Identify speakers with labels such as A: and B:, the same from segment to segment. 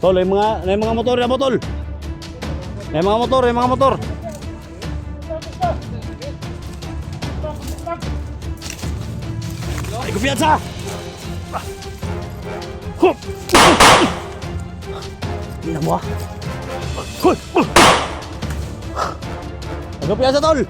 A: Tol, may mga motor na mo, tol. May mga motor, may mga motor. Ay, kumpiyansa! Hup! Hindi na mo ah. Hoy! Ay, kumpiyansa, tol!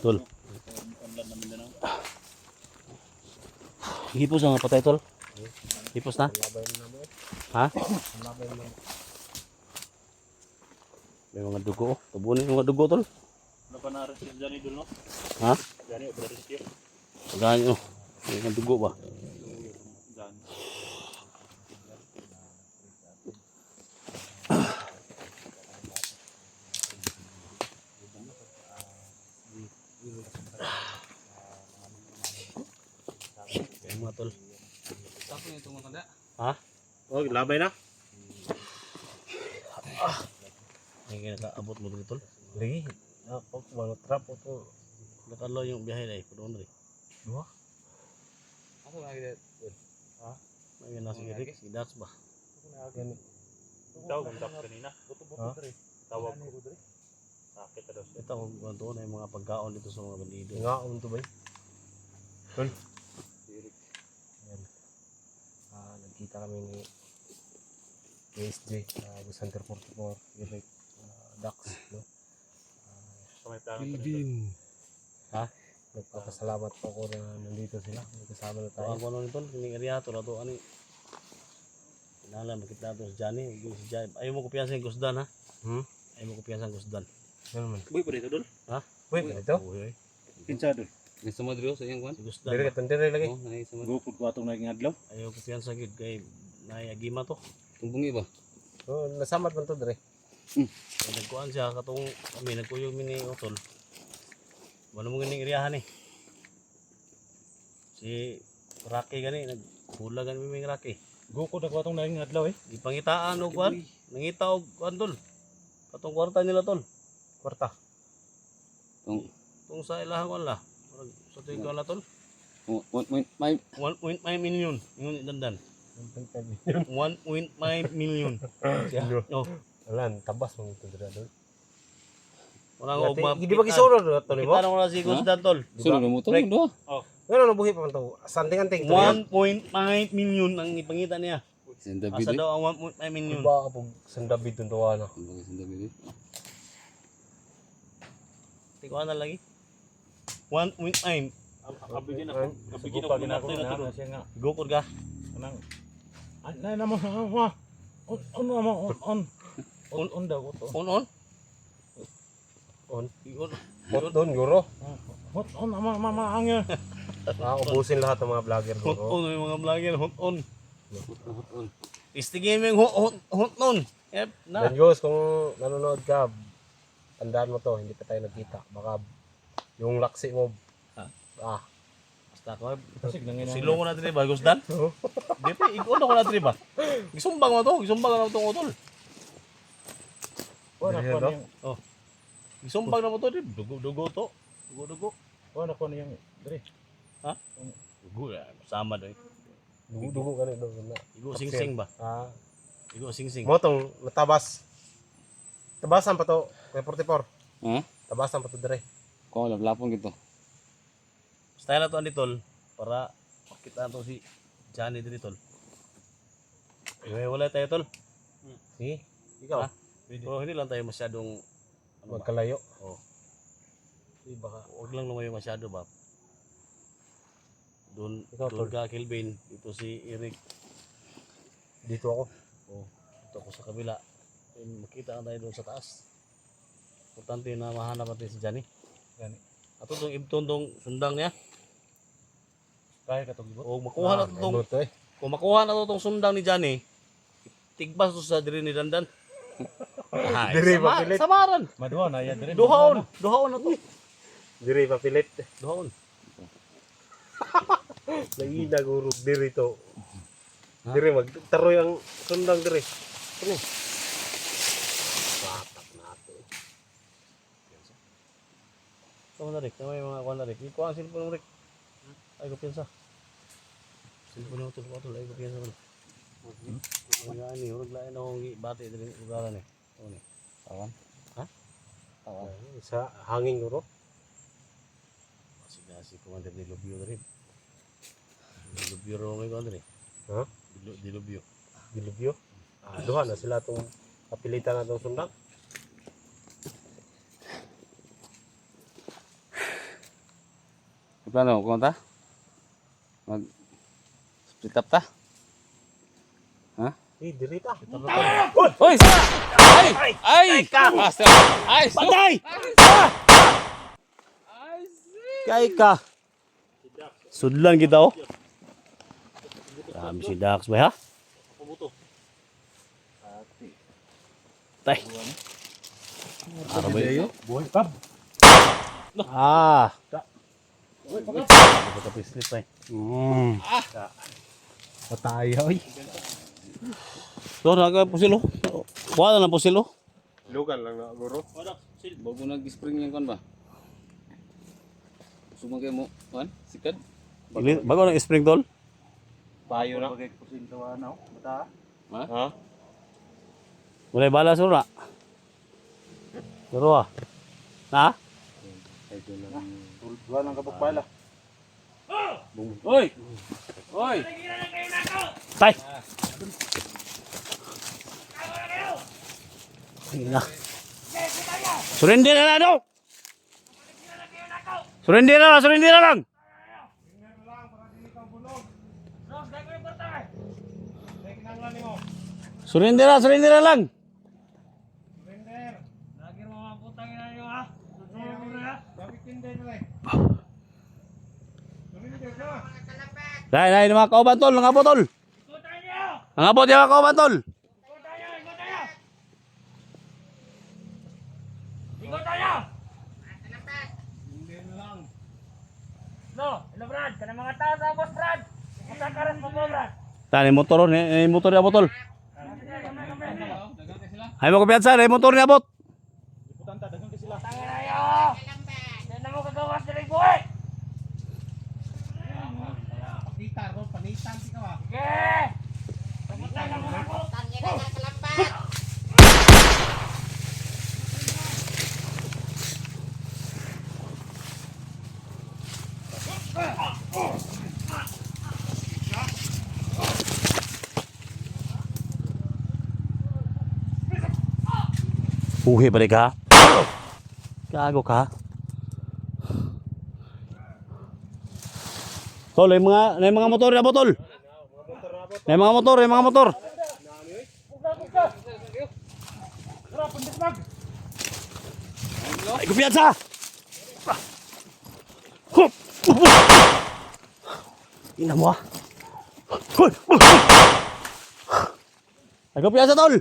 A: Tol. Hipos na patay, tol. Hipos na? Ha? May mga dugo. Tabunin yung mga dugo, tol.
B: Ano pa na-receive dyan idol, no?
A: Ha?
B: Dyan yung receive.
A: Pagkain nyo. May mga dugo ba?
B: Dyan.
A: Yung mga tol.
B: Tapos yung itong matanda.
A: Ha?
B: Oh, labay na.
A: May nakaabot mo dito, tol.
B: Lagi. Ako, mga trap ito.
A: Nakalaw yung biyahe na eh. Punoon rin.
B: Dua? Ako lagi dito. Ha?
A: May nasa si Rick. Si Dax ba?
B: Ganit. Tawag ang tap kanina. Buto-buto dre. Tawag ko dre. Sakit na daw siya.
A: Ito kung doon ay mga pagkaon dito sa mga bandido.
B: Ngaon to ba? Tol.
C: Yan. Nagkita kami ni KSJ, Bus Hunter 44, Eric, Dax, no?
B: So may plano pa rin.
A: Ha?
C: Nagpapasalamat po ako na nandito sila, nagkasama na tayo.
A: Tawag ko ano nito, kining area to na to ani. Kinalan makita to si Johnny, si Johnny. Ayaw mo kumpiyansa yung Gusdan ha? Ayaw mo kumpiyansa yung Gusdan.
C: Ano man?
B: Uy, pa dito dol.
A: Ha?
C: Wait, ito?
A: Uy,
B: Pinsa dol.
D: Nasa Madrid sa iyang kwan?
A: si Gusdan.
C: Dire
A: ba?
C: katandire lagi.
D: Oh, nai sa Madrid.
B: Gupod ko atong naging adlaw.
A: Ayaw kumpiyansa gid kay naayagima to.
D: Tumbungi ba?
C: Oh, nasamat man to dire.
A: Kaya nagkuhan siya katong kami nagkuyog mini utol. Wala mo ganing iriyahan eh. Si Rocky gani naghula gani may Rocky.
B: Gupod ako atong naging adlaw eh.
A: Gipangitaan og kwan, nangita og kwan tol. Katong kwarta nila tol.
C: Kwarta.
D: Tong
A: Tung sa ilahan ko la. Sa tuig ko la tol.
D: 1.5
A: 1.5 million yung dandan. 1.5 million. Oh,
C: Alan, tabas mo ito dire doon.
A: wala ko ugma.
C: Hindi ba gisuro to ni mo?
A: Kita na wala si Gusdan tol.
D: Sunod mo to
A: Break.
D: do.
C: Ngano nabuhi pa man to? Santing-anting to.
A: 1.5 million ang ipangita niya.
D: San David.
A: Asa daw ang 1.5 million.
C: Ba kapag San David tong tuwa na.
D: San David.
A: Tiko na lagi. 1.5.
B: Kabigin ako. Kabigin ako natin na to. Siya nga.
A: Gukod ka.
B: Anang Nay na mo ha. On daw ko to.
A: On.
C: On.
A: On.
C: Hot doon, guro.
B: On mama angel.
C: Ubusin lahat ng mga vlogger
A: Hot
C: guro.
A: on yung mga vlogger. Hot on.
D: On.
A: Istigay mo yung hot on. Yep, na.
C: Dan Diyos, kung nanonood ka, tandaan mo to, hindi pa tayo nagkita. Baka yung laksi mo,
A: Basta ko.
B: Kasig nang ina.
A: Silong ko na dito ba, Gusdan? Di pa, ikaw na ko na dito ba? Gisumbang mo to, gisumbang na mo itong utol.
B: Wala ko na yung
A: Gisumbang na mo to, dugo to. Dugo.
B: wala ko na yung dre.
A: Dugo, sama doon.
C: dugo ka rin doon.
A: Igo sing-sing ba? Igo sing-sing.
C: Mo tong natabas. Tabasan pa to, kay 44.
D: Ha?
C: Tabasan pa to dire.
D: Ko laplapon gito.
A: Style na to ani tol, para makita to si Johnny dito tol. Wala tayo tol.
C: Si? Ikaw,
A: Ha? Pero hindi lang tayo masyadong ano ba?
C: magkalayo.
A: Oh,
C: Di baka
A: huwag lang lumayo masyado ba. Doon
C: Ikaw,
A: doon ka Kelvin, dito si Eric.
C: dito ako.
A: Oh, dito ako sa kabila. Makita tayo doon sa taas. Importante na mahanap natin si Johnny.
B: Gani.
A: Ato tong ibton tong sundang niya.
B: Kaya ka tong gibot.
A: O makuha na to tong
C: Ito eh.
A: kung makuha na to tong sundang ni Johnny, tigbas to sa diri ni Dandan. Ay,
C: Diri mapilit.
A: samaran.
B: Maduha na ya dire.
A: Duhaon na to.
C: Diri papilit.
A: Duhaon.
C: Nagina gurog diri to. Diri magtaroy ang sundang diri. Ano? Batak nato.
A: Tama na Rick, tama yung mga kuha na Rick. Ikuha ang cellphone mo Rick. Ay ko piensa. Cellphone mo ito, ay ko piensa mo. Ang nga ni, huwag lain akong bati diri ugaran eh. Ano ni?
D: Tawan.
A: Ha?
D: Tawan.
C: Sa hangin guro.
A: Si Commander Dilubyo na rin. Dilubyo rin ako ngayon rin.
C: Ha?
A: Dilubyo.
C: Dilubyo. Duha na sila tong kapilitan na tong sundang.
D: Plano kung ta? Mag split up ta?
C: Diri ta.
D: Hoy! Ay! Ay! Master! Ay!
A: Patay! Kay ka. Sudlan kita oh. Dami si Dax ba ha? Tay. Ara ba yun?
B: Buhay kab.
A: Ah. Ito pislit tay.
B: Patay oy.
A: So naga pusilo. Wala na pusilo.
C: Lugan lang na guro.
D: Bago nag-spring yung kon ba? Sumagay mo, kan? Sikad?
A: Bago ng spring doll.
C: Payo na.
B: Bagay ko sin tawa na. Mata.
C: Ha?
A: Mulai bala sura. Sura. Na?
B: Duha nang kabuk pala.
D: Hoy! Hoy!
A: Tay. Ina. Surrender na lang. Surrender na lang, surrender na lang. Surrender na lang. Dai, mga kauban tol, mga botol. Mga botol, mga kauban tol.
E: No, hello Brad, kana mga tao sa boss Brad. Kita karas mo Brad.
A: Tani motor ni motor ni botol. Ay mo ko piyansa, ni motor ni abot.
B: Putanta dagan ka sila.
E: Tangan ayo. Dala mo kagawas diri buhay.
B: Kita ro panitan si ka.
E: Sige. Pagutang mo ako. Tangin na kalambat.
A: Buhi balik ka. Gago ka. Tol, may mga motor na botol. May mga motor. Ay, kumpiyansa! Hup! Ina mo ah. Ay, kumpiyansa, tol!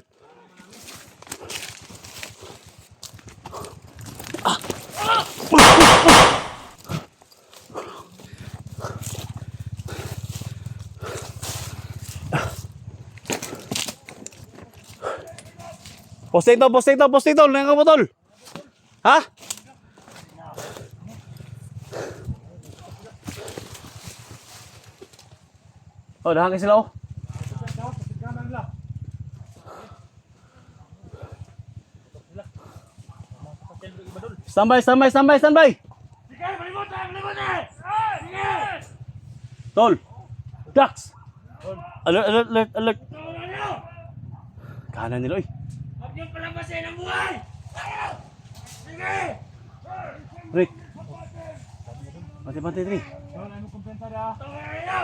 A: Posting to, nang botol. Ha? Oh, dahan sila oh. Standby.
E: Sige, malimot na. Sige.
A: Tol. Dax. Alert. Kanan nila oy.
E: Huwag niyong palabasin ang buhay! Sige!
A: Rick. Mati-mati, Rick.
E: Tungin niyo!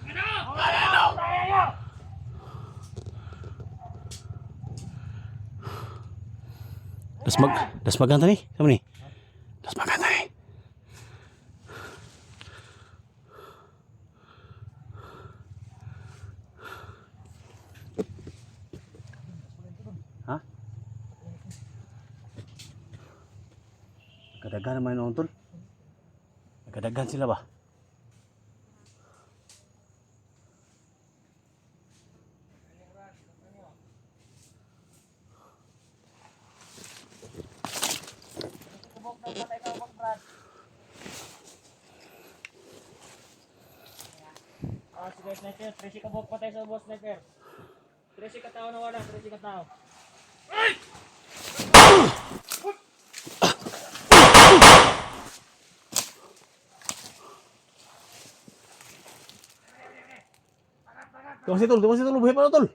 E: Ano? Kaya niyo!
A: Das maganda nih, sama nih. Das maganda nih. Hah? Kadagan naman yung tol. Kadagan sila ba?
E: Sige, sniper. 13 ka buhok patay sa boss, sniper. 13 ka tao na wala, 13 ka tao.
A: Tumas si tol, buhay pa na tol.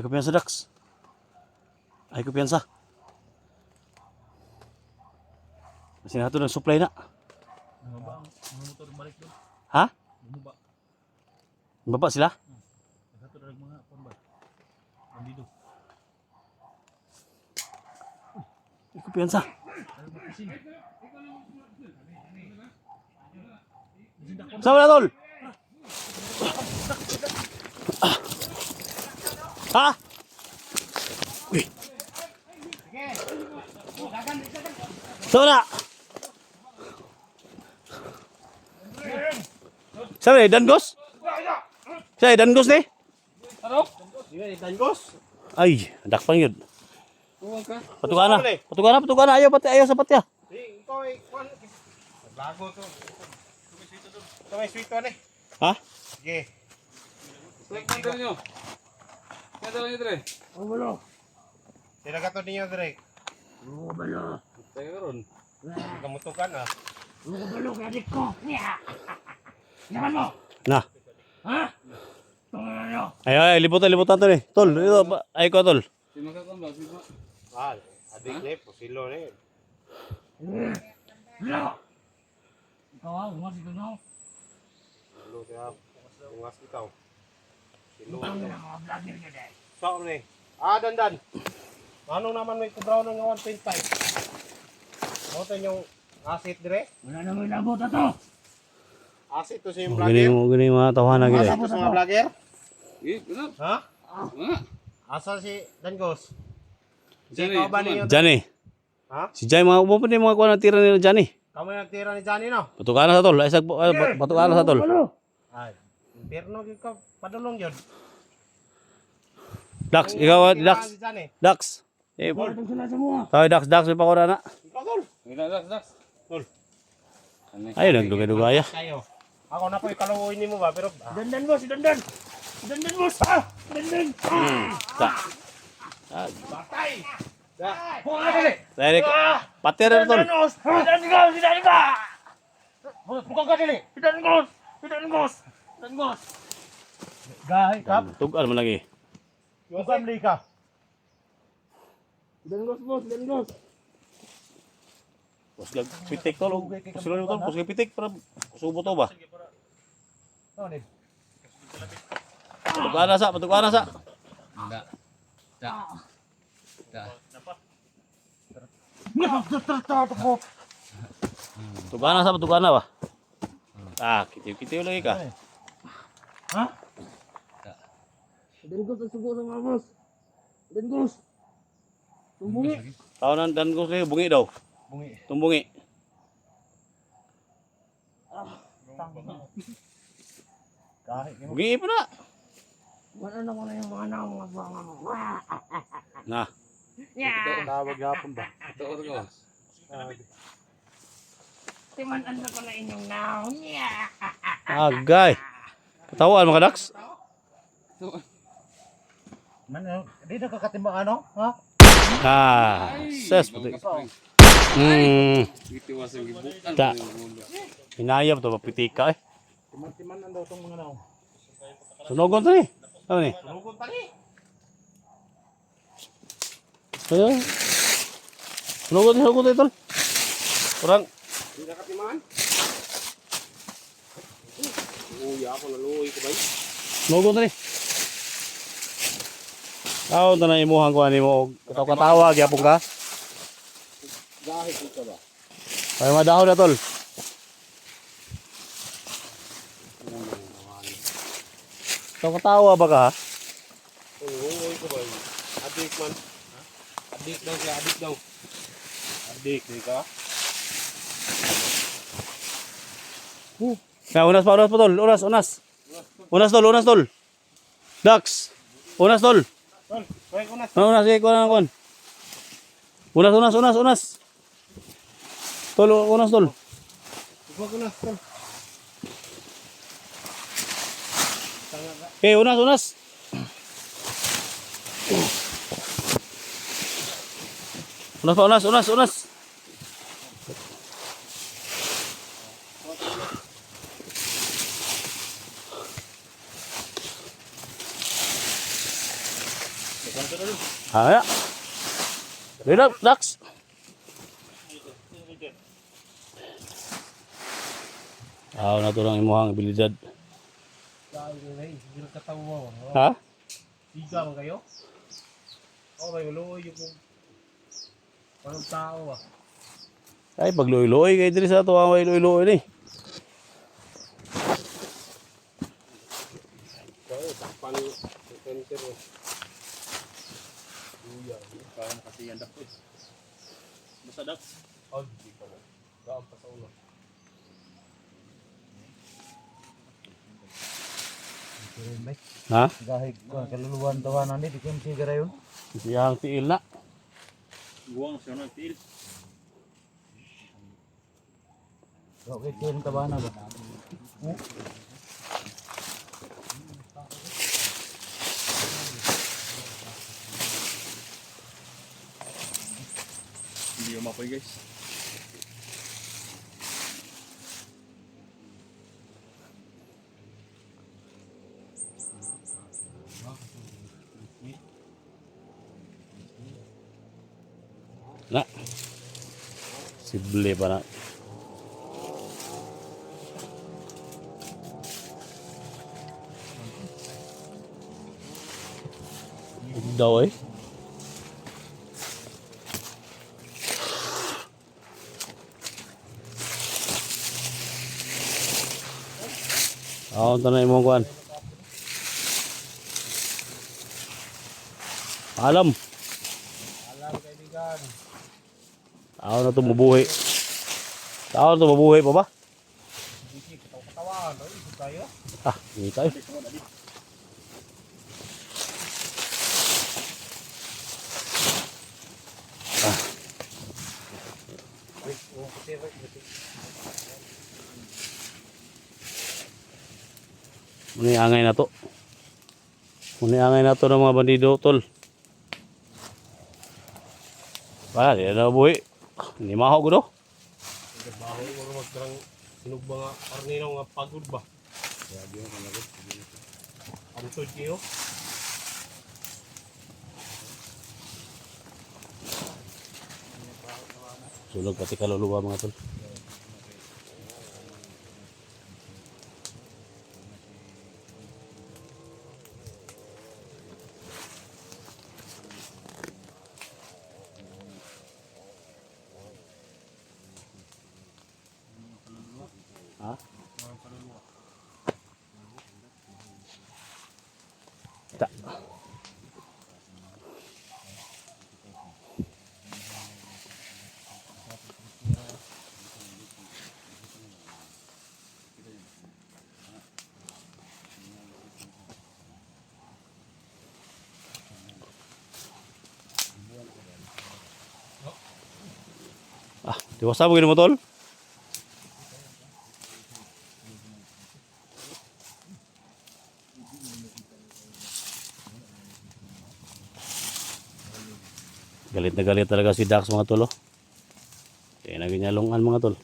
A: Ay kumpiyansa, Dax. Ay kumpiyansa. Kasi na ito ng supply na. Ha? Baba sila? Ay kumpiyansa. Sama na tol! Ha? Uy. Sama na! Sama na, Dangos? Siya, Dangos ni?
C: Ano? Sige, Dangos.
A: Ay, dakpang yun. Patukan na. Ayaw sa patya.
C: Ikaw ay kwan. Bago to. Ito may sweet one eh.
A: Ha?
C: Sige.
D: Kaya nyo. Kaya nyo, Dre.
C: Tinagato ninyo, Drake.
D: Tayo ron.
C: Kamutukan ah.
E: Balo ka dik ko. Yaman mo.
A: Na.
E: Ha? Tungin niyo.
A: Ay, liputan to ni. Tol, ito, ay ko tol.
D: Si Makakon ba? Si Makakon.
C: Mahal. Adik ni, pusilo ni.
E: Lo. Ikaw ah, umas ito na.
C: Pusilo siya. Ungas ikaw. Silo.
E: Ang mga vlogger ka dahil.
C: Saan ni? Dandan. Ano naman may kubraw ng 1.5? Moto yung asit dire?
E: Wala na mo ilabot ato.
C: Asit to sa yung vlogger?
A: Gini mga tawanan gini.
C: Asit to sa mga vlogger?
D: Eh, benar.
C: Ha?
D: Ah.
C: Asa si Dangos?
D: Johnny,
C: Ikaw ba ninyo?
A: Johnny.
C: Ha?
A: Si Jai mga upo pa mga kuha na tira nila Johnny.
C: Kamu yung nagtira ni Johnny no?
A: Patukan na sa tol. Ay, patukan na sa tol.
C: Ay, impirno ikaw padulong yun.
A: Dax, ikaw, Dax.
C: Si Johnny.
A: Dax. Eh,
E: Itong sila sa mga.
A: kaway Dax, may pakura na.
C: Ikaw tol.
D: Dax.
C: Tol.
A: Ay, nagdugay-dugay.
C: Kayo. Ako na po ikaluoy ni mo ba pero
E: Dandan boss, dandan. Dandan boss. Ha? Dandan.
C: patay. Da.
E: Huwag na dali.
A: Direct. Patir na tol.
E: Danos. Sidan ka. Bukan ka dali. Sidan gos.
C: Gahay kap.
A: Tugan mo lagi.
C: Yung family ka.
E: Sidan gos.
A: Pusgag pitik tol. Pusulan mo tol. Pusgag pitik para kusubo to ba?
C: Ano ni?
A: Patukan na sa.
D: Enggak.
A: Patukan na ba? Ah, kitiw lagi ka.
E: Ha? Sidan gos ang sugo sa mga boss. Sidan gos. Tumbungi.
A: Tawanan dan ko sa'yo, bungi daw. Tumbungi.
C: Gahay.
A: Bungi pa na.
E: Wala na ko na yung mga naong
A: Na.
C: Tawag hapon ba?
E: Timanan na ko na inyong naong.
A: Agay. Katawan mga Dax.
C: Man, di nakakatimbang ano? Ha?
A: Ah, ses puti.
D: Itiwas ang gibukan.
A: Da. Hinayam to papitika eh.
C: Timan-timan daw itong mga naong.
A: Sunogon to ni. Ano ni?
C: Lugod pa ni.
A: Ayun. Sunogon tol. Kurang.
C: Di nakatiman. Uy, ako naluoy ko ba?
A: Sunogon to ni. Tao na imuhang ko ani mo katawa gyapon ka.
C: Dahil ko ba?
A: Ay madahon na tol. Ikaw katawa ba ka?
C: Uy ko ba? Adik man. Adik daw siya, adik daw. Adik, di ka?
A: Ya, unas pa tol. Unas tol. Dax. Unas tol.
C: Tol, kaya ko na.
A: Unas sige ko na kon. Unas. Tol, unas tol.
C: Ikaw ko na, tol.
A: Okay, unas. Unas. Ah, ya. Ready up, Dax. Na to lang imuhang abilidad.
C: Dahil ko na, hindi nakatawa mo.
A: Ha?
C: Siga man kayo? Oo, may maluoy yung anong tao ah.
A: Ay, pagluoy-luoy kay diri sa to, ang luoy-luoy ni.
C: Kaya, takpan yung center mo.
B: Kaya mo kasi yan Dax. Basta Dax.
C: Oh, di ka na. Gaan pa sa ulo.
A: Ha?
C: Dahil kaluluwan tawanan ni, di ko sigara yun.
A: Siyang tiil na.
B: Buwang siya ng tiil.
C: Okay, tiyan tawanan ba?
B: Hindi yung mapoy guys.
A: Na. Sible pa na. Daw eh. Tanay mo kuan. Alam.
C: Alam kaibigan.
A: Tao na to mabuhay. Tao na to mabuhay pa ba?
C: Hindi katawan. Ay, ito tayo.
A: Hindi tayo.
C: Wait, kasi wait.
A: Muni angay na to. Muni angay na to ng mga bandido tol. Wala, di na mabuhay. Hindi maho ko do.
C: Baho mo magdrang sinugba nga arnino nga pagod ba. Kaya di mo kanagod. Antod kayo.
A: Sulog pati kaluluwa mga tol. Ha? Ta. Diwasa mo gini mo tol? Galit na galit talaga si Dax mga tol. Oh. Kaya na ginyalungan mga tol.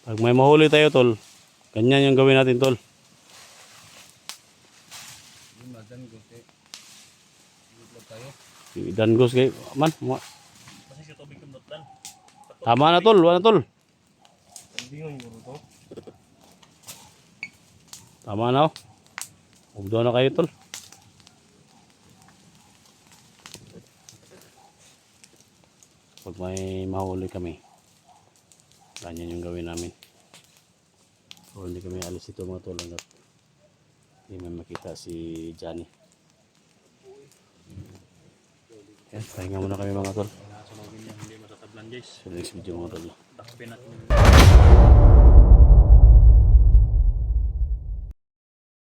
A: Pag may mahuli tayo tol, ganyan yung gawin natin tol. Dangos kay man.
B: Kasi siya tubig kumot dan.
A: Tama na tol, wala na tol. Tama na oh. Ugdo na kayo tol. Pag may mahuli kami, ganyan yung gawin namin. So hindi kami alis ito mga tol hanggat hindi may makita si Johnny. Yan, pahinga muna kami mga tol.
B: Sunogin niya, hindi matatablan guys.
A: So next video mga tol.
B: Takpin natin.